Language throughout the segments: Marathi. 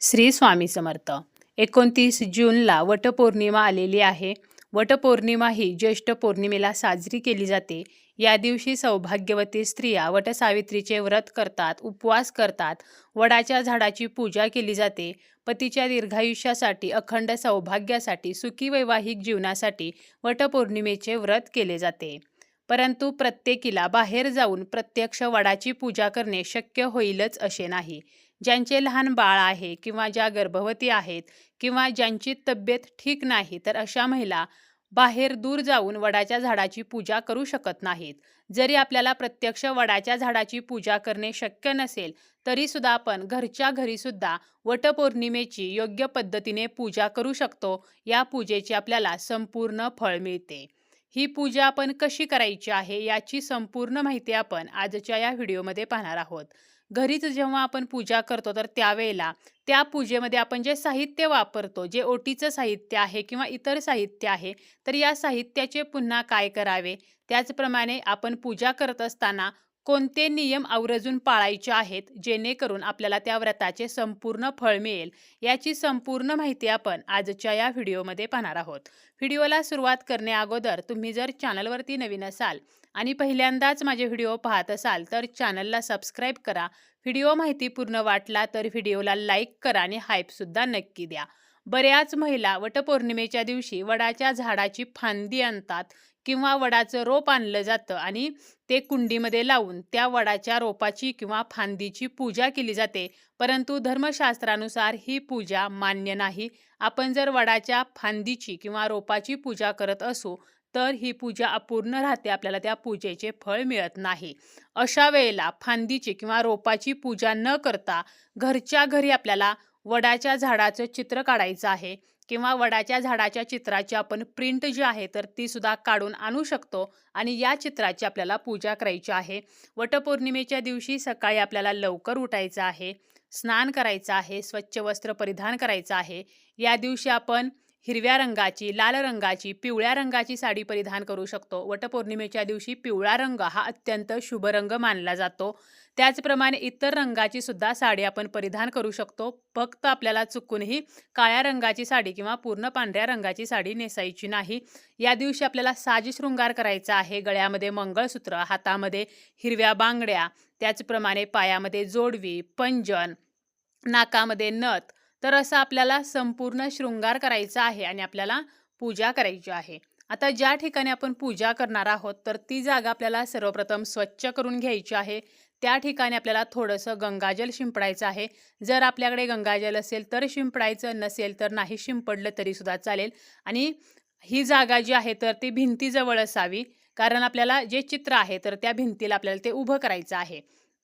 श्री स्वामी समर्थ. 29 जूनला वटपौर्णिमा आलेली आहे. वटपौर्णिमा ही ज्येष्ठ पौर्णिमेला साजरी केली जाते. या दिवशी सौभाग्यवती स्त्रिया वटसावित्रीचे व्रत करतात, उपवास करतात. वडाच्या झाडाची पूजा केली जाते. पतीच्या दीर्घायुष्यासाठी, अखंड सौभाग्यासाठी, सुखी वैवाहिक जीवनासाठी वटपौर्णिमेचे व्रत केले जाते. परंतु प्रत्येकीला बाहेर जाऊन प्रत्यक्ष वडाची पूजा करणे शक्य होईलच असे नाही. ज्यांचे लहान बाळ आहे किंवा ज्या गर्भवती आहेत किंवा ज्यांची तब्येत ठीक नाही, तर अशा महिला बाहेर दूर जाऊन वडाच्या झाडाची पूजा करू शकत नाहीत. जरी आपल्याला प्रत्यक्ष वडाच्या झाडाची पूजा करणे शक्य नसेल, तरी सुद्धा आपण घरच्या घरी सुद्धा वटपौर्णिमेची योग्य पद्धतीने पूजा करू शकतो. या पूजेचे आपल्याला संपूर्ण फळ मिळते. ही पूजा आपण कशी करायची आहे याची संपूर्ण माहिती आपण आजच्या या व्हिडिओमध्ये पाहणार आहोत. घरीच जेव्हा आपण पूजा करतो, तर त्यावेळेला त्या पूजेमध्ये आपण जे साहित्य वापरतो, जे ओटीचं साहित्य आहे किंवा इतर साहित्य आहे, तर या साहित्याचे पुन्हा काय करावे, त्याचप्रमाणे आपण पूजा करत असताना कोणते नियम आवर्जून पाळायचे आहेत, जेणेकरून आपल्याला त्या व्रताचे संपूर्ण फळ मिळेल, याची संपूर्ण माहिती आपण आजच्या या व्हिडिओमध्ये पाहणार आहोत. व्हिडिओला सुरुवात करण्या अगोदर तुम्ही जर चॅनलवरती नवीन असाल आणि पहिल्यांदाच माझे व्हिडिओ पाहत असाल, तर चॅनलला सबस्क्राईब करा. व्हिडिओ माहितीपूर्ण वाटला तर व्हिडिओला लाईक करा आणि हाईपसुद्धा नक्की द्या. बऱ्याच महिला वटपौर्णिमेच्या दिवशी वडाच्या झाडाची फांदी आणतात किंवा वडाचं रोप आणलं जातं आणि ते कुंडीमध्ये लावून त्या वडाच्या रोपाची किंवा फांदीची पूजा केली जाते. परंतु धर्मशास्त्रानुसार ही पूजा मान्य नाही. आपण जर वडाच्या फांदीची किंवा रोपाची पूजा करत असू, तर ही पूजा अपूर्ण राहते, आपल्याला त्या पूजेचे फळ मिळत नाही. अशा वेळेला फांदीची किंवा रोपाची पूजा न करता घरच्या घरी आपल्याला वडाच्या झाडाचं चित्र काढायचं आहे किंवा वडाच्या झाडाच्या चित्राची आपण प्रिंट जी आहे तर ती सुद्धा काढून आणू शकतो आणि या चित्राची आपल्याला पूजा करायची आहे. वटपौर्णिमेच्या दिवशी सकाळी आपल्याला लवकर उठायचं आहे, स्नान करायचं आहे, स्वच्छ वस्त्र परिधान करायचं आहे. या दिवशी आपण हिरव्या रंगाची, लाल रंगाची, पिवळ्या रंगाची साडी परिधान करू शकतो. वटपौर्णिमेच्या दिवशी पिवळा रंग हा अत्यंत शुभ रंग मानला जातो. त्याचप्रमाणे इतर रंगाची सुद्धा साडी आपण परिधान करू शकतो. फक्त आपल्याला चुकूनही काळ्या रंगाची साडी किंवा पूर्ण पांढऱ्या रंगाची साडी नेसायची नाही. या दिवशी आपल्याला साजशृंगार करायचा आहे. गळ्यामध्ये मंगळसूत्र, हातामध्ये हिरव्या बांगड्या, त्याचप्रमाणे पायामध्ये जोडवी, पैंजण, नाकामध्ये नथ. तर असं आपल्याला संपूर्ण शृंगार करायचा आहे आणि आपल्याला पूजा करायची आहे. आता ज्या ठिकाणी आपण पूजा करणार आहोत, तर ती जागा आपल्याला सर्वप्रथम स्वच्छ करून घ्यायची आहे. त्या ठिकाणी आपल्याला थोडंसं गंगाजल शिंपडायचं आहे. जर आपल्याकडे गंगाजल असेल तर शिंपडायचं, नसेल तर नाही शिंपडलं तरी सुद्धा चालेल. आणि ही जागा जी आहे तर ती भिंतीजवळ असावी, कारण आपल्याला जे चित्र आहे तर त्या भिंतीला आपल्याला ते उभं करायचं आहे.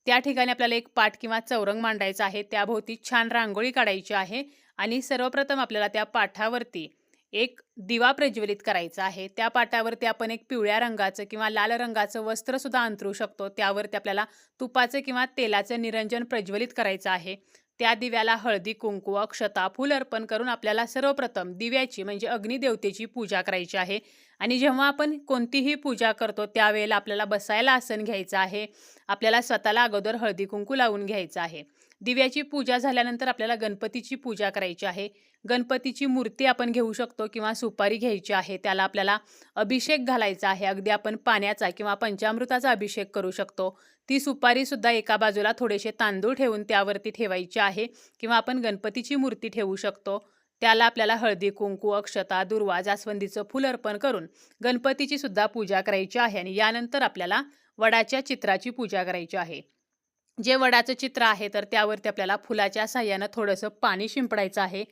त्या ठिकाणी आपल्याला एक पाट किंवा चौरंग मांडायचा आहे. त्याभोवती छान रांगोळी काढायची आहे आणि सर्वप्रथम आपल्याला त्या पाठावरती एक दिवा प्रज्वलित करायचा आहे. त्या पाटावरती आपण एक पिवळ्या रंगाचं किंवा लाल रंगाचं वस्त्र सुद्धा अंथरू शकतो. त्यावरती आपल्याला तुपाचं किंवा तेलाचं निरंजन प्रज्वलित करायचं आहे. त्या दिव्याला हळदी, कुंकू, अक्षता, फूल अर्पण करून आपल्याला सर्वप्रथम दिव्याची म्हणजे अग्निदेवतेची पूजा करायची आहे. आणि जेव्हा आपण कोणतीही पूजा करतो त्यावेळेला आपल्याला बसायला आसन घ्यायचं आहे. आपल्याला स्वतःला अगोदर हळदी कुंकू लावून घ्यायचं आहे. दिव्याची पूजा झाल्यानंतर आपल्याला गणपतीची पूजा करायची आहे. गणपतीची मूर्ती आपण घेऊ शकतो किंवा सुपारी घ्यायची आहे. त्याला आपल्याला अभिषेक घालायचा आहे. अगदी आपण पाण्याचा किंवा पंचामृताचा अभिषेक करू शकतो. ती सुपारी सुद्धा एका बाजूला थोडेसे तांदूळ ठेवून त्यावरती ठेवायची आहे किंवा आपण गणपतीची मूर्ती ठेवू शकतो. त्याला आपल्याला हळदी, कुंकू, अक्षता, दुर्वा, जास्वंदीचं फूल अर्पण करून गणपतीची सुद्धा पूजा करायची आहे. आणि यानंतर आपल्याला वडाच्या चित्राची पूजा करायची आहे. जे वडाचं चित्र आहे तर त्यावरती आपल्याला फुलाच्या साह्यानं थोडंसं पाणी शिंपडायचं आहे.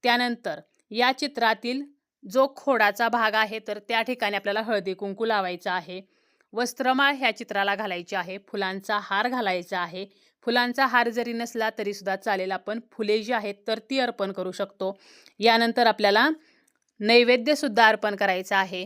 त्यानंतर या चित्रातील जो खोडाचा भाग आहे तर त्या ठिकाणी आपल्याला हळदी कुंकू लावायचं आहे. वस्त्रमाळ ह्या चित्राला घालायची आहे. फुलांचा हार घालायचा आहे. फुलांचा हार जरी नसला तरी सुद्धा चालेल, आपण फुले जी आहेत तर ती अर्पण करू शकतो. यानंतर आपल्याला नैवेद्य सुद्धा अर्पण करायचा आहे.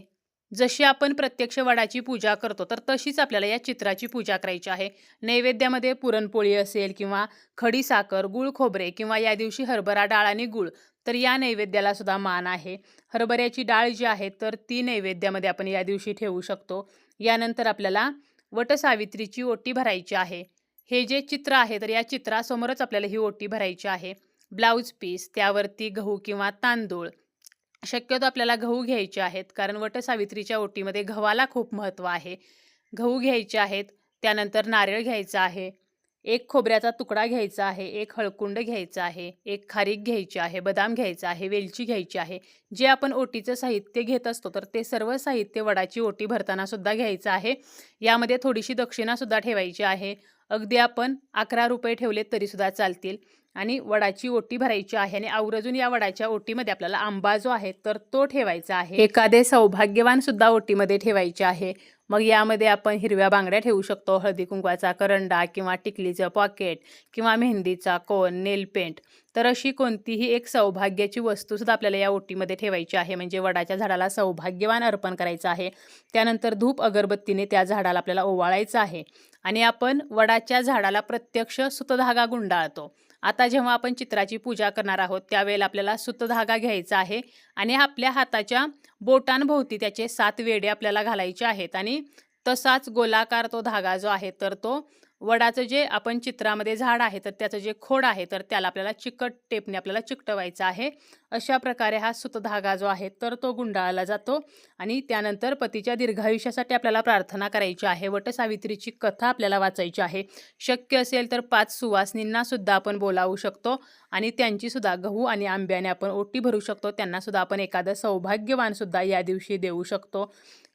जशी आपण प्रत्यक्ष वडाची पूजा करतो तर तशीच आपल्याला या चित्राची पूजा करायची आहे. नैवेद्यामध्ये पुरणपोळी असेल किंवा खडी साखर, गुळ खोबरे किंवा या दिवशी हरभरा डाळ आणि गुळ, तर या नैवेद्याला सुद्धा मान आहे. हरभऱ्याची डाळ जी आहे तर ती नैवेद्यामध्ये आपण या दिवशी ठेवू शकतो. यानंतर आपल्याला वटसावित्रीची ओटी भरायची आहे. हे जे चित्र आहे तर या चित्रासमोरच आपल्याला ही ओटी भरायची आहे. ब्लाऊज पीस, त्यावरती गहू किंवा तांदूळ. शक्यतो आपल्याला गहू घ्यायचे आहेत, कारण वटसावित्रीच्या ओटीमध्ये गव्हाला खूप महत्त्व आहे. गहू घ्यायचे आहेत, त्यानंतर नारळ घ्यायचा आहे, एक खोबऱ्याचा तुकडा घ्यायचा आहे, एक हळकुंड घ्यायचा आहे, एक खारीक घ्यायची आहे, बदाम घ्यायचा आहे, वेलची घ्यायची आहे. जे आपण ओटीचं साहित्य घेत असतो, तर ते सर्व साहित्य वडाची ओटी भरताना सुद्धा घ्यायचं आहे. यामध्ये थोडीशी दक्षिणासुद्धा ठेवायची आहे. अगदी आपण 11 रुपये ठेवले तरीसुद्धा चालतील. आणि वडाची ओटी भरायची आहे आणि आवर्जून या वडाच्या ओटीमध्ये आपल्याला आंबा जो आहे तर तो ठेवायचा आहे. एखादे सौभाग्यवान सुद्धा ओटीमध्ये ठेवायचे आहे. मग यामध्ये आपण हिरव्या बांगड्या ठेवू शकतो, हळदी कुंकवाचा करंडा किंवा टिकलीचं पॉकेट किंवा मेहंदीचा कोन, नेल पेंट. तर अशी कोणतीही एक सौभाग्याची वस्तू सुद्धा आपल्याला या ओटीमध्ये ठेवायची आहे. म्हणजे वडाच्या झाडाला सौभाग्यवान अर्पण करायचं आहे. त्यानंतर धूप अगरबत्तीने त्या झाडाला आपल्याला ओवाळायचं आहे. आणि आपण वडाच्या झाडाला प्रत्यक्ष सुतधागा गुंडाळतो. आता जेव्हा आपण चित्राची पूजा करणार आहोत त्यावेळेला आपल्याला सुतधागा घ्यायचा आहे आणि आपल्या हाताच्या बोटांभोवती त्याचे 7 वेढे आपल्याला घालायचे आहेत आणि तसाच गोलाकार तो धागा जो आहे तर तो वडाचं जे आपण चित्रामध्ये झाड आहे तर त्याचं जे खोड आहे तर त्याला आपल्याला चिकट टेपने आपल्याला चिकटवायचा आहे. अशा प्रकारे हा सुतधागा जो आहे तर तो गुंडाळला जातो आणि त्यानंतर पतीच्या दीर्घायुष्यासाठी आपल्याला प्रार्थना करायची आहे. वटसावित्रीची कथा आपल्याला वाचायची आहे. शक्य असेल तर 5 सुवासिनींना सुद्धा आपण बोलावू शकतो आणि त्यांची सुद्धा गहू आणि आंब्याने आपण ओटी भरू शकतो. त्यांना सुद्धा आपण एखादं सौभाग्यवान सुद्धा या दिवशी देऊ शकतो.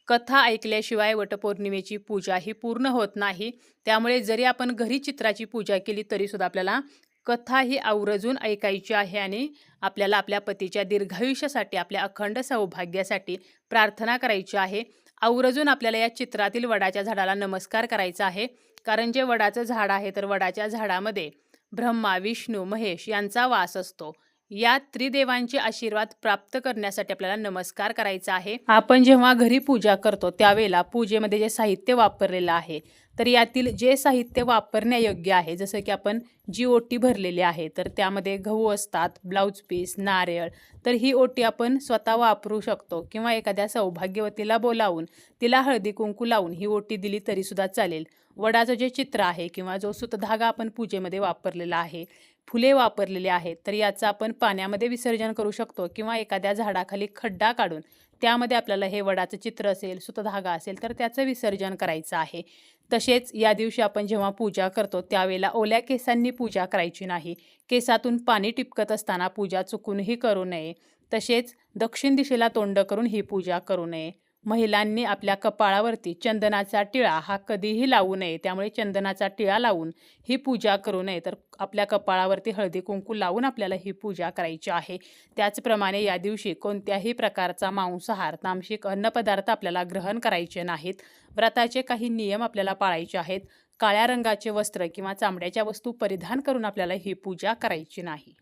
कथा ऐकल्याशिवाय वटपौर्णिमेची पूजा ही पूर्ण होत नाही. त्यामुळे जरी आपण घरी चित्राची पूजा केली तरीसुद्धा आपल्याला कथा ही आवर्जून ऐकायची आहे आणि आपल्याला आपल्या पतीच्या दीर्घायुष्यासाठी, आपल्या अखंड सौभाग्यासाठी प्रार्थना करायची आहे. आवर्जून आपल्याला या चित्रातील वडाच्या झाडाला नमस्कार करायचा आहे. कारण जे वडाचं झाड आहे तर वडाच्या झाडामध्ये ब्रह्मा, विष्णू, महेश यांचा वास असतो. या त्रिदेवांचे आशीर्वाद प्राप्त करण्यासाठी आपल्याला नमस्कार करायचा आहे. आपण जेव्हा घरी पूजा करतो त्यावेळेला पूजेमध्ये जे साहित्य वापरलेलं आहे तर यातील जे साहित्य वापरण्यायोग्य आहे, जसं की आपण जी ओटी भरलेली आहे तर त्यामध्ये गहू असतात, ब्लाऊज पीस, नारळ. तर ही ओटी आपण स्वतः वापरू शकतो किंवा एखाद्या सौभाग्यवतीला बोलावून तिला हळदी कुंकू लावून ही ओटी दिली तरीसुद्धा चालेल. वडाचं जे चित्र आहे किंवा जो सुतधागा आपण पूजेमध्ये वापरलेला आहे, फुले वापरलेले आहेत तर याचं आपण पाण्यामध्ये विसर्जन करू शकतो किंवा एखाद्या झाडाखाली खड्डा काढून त्यामध्ये आपल्याला हे वडाचं चित्र असेल, सुतधागा असेल तर त्याचं विसर्जन करायचं आहे. तसेच या दिवशी आपण जेव्हा पूजा करतो त्यावेळेला ओल्या केसांनी पूजा करायची नाही. केसातून पाणी टिपकत असताना पूजा चुकूनही करू नये. तसेच दक्षिण दिशेला तोंड करून ही पूजा करू नये. महिलांनी आपल्या कपाळावरती चंदनाचा टिळा हा कधीही लावू नये. त्यामुळे चंदनाचा टिळा लावून ही पूजा करू नये, तर आपल्या कपाळावरती हळदी कुंकू लावून आपल्याला ही पूजा करायची आहे. त्याचप्रमाणे या दिवशी कोणत्याही प्रकारचा मांसाहार, तामसिक अन्नपदार्थ आपल्याला ग्रहण करायचे नाहीत. व्रताचे काही नियम आपल्याला पाळायचे आहेत. काळ्या रंगाचे वस्त्र किंवा चामड्याच्या वस्तू परिधान करून आपल्याला ही पूजा करायची नाही.